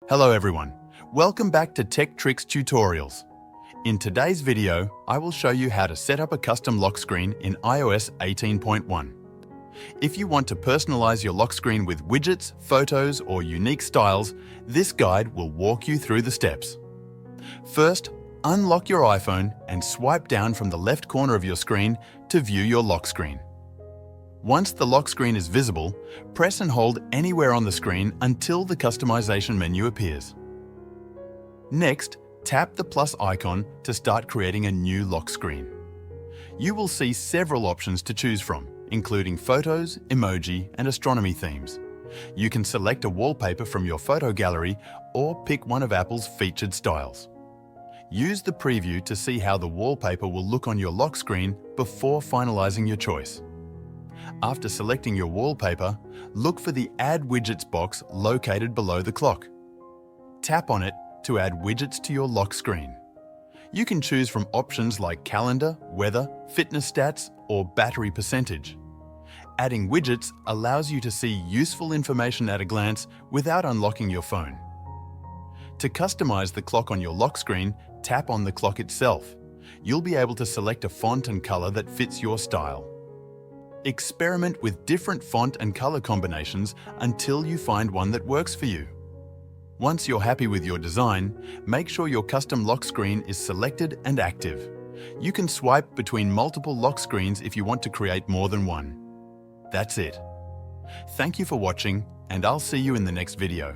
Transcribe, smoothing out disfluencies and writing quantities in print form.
Hello everyone, welcome back to Tech Tricks Tutorials. In today's video, I will show you how to set up a custom lock screen in iOS 18.1. If you want to personalize your lock screen with widgets, photos, or unique styles, this guide will walk you through the steps. First, unlock your iPhone and swipe down from the left corner of your screen to view your lock screen. Once the lock screen is visible, press and hold anywhere on the screen until the customization menu appears. Next, tap the plus icon to start creating a new lock screen. You will see several options to choose from, including photos, emoji, and astronomy themes. You can select a wallpaper from your photo gallery or pick one of Apple's featured styles. Use the preview to see how the wallpaper will look on your lock screen before finalizing your choice. After selecting your wallpaper, look for the Add Widgets box located below the clock. Tap on it to add widgets to your lock screen. You can choose from options like calendar, weather, fitness stats, or battery percentage. Adding widgets allows you to see useful information at a glance without unlocking your phone. To customize the clock on your lock screen, tap on the clock itself. You'll be able to select a font and color that fits your style. Experiment with different font and color combinations until you find one that works for you. Once you're happy with your design, make sure your custom lock screen is selected and active. You can swipe between multiple lock screens if you want to create more than one. That's it. Thank you for watching, and I'll see you in the next video.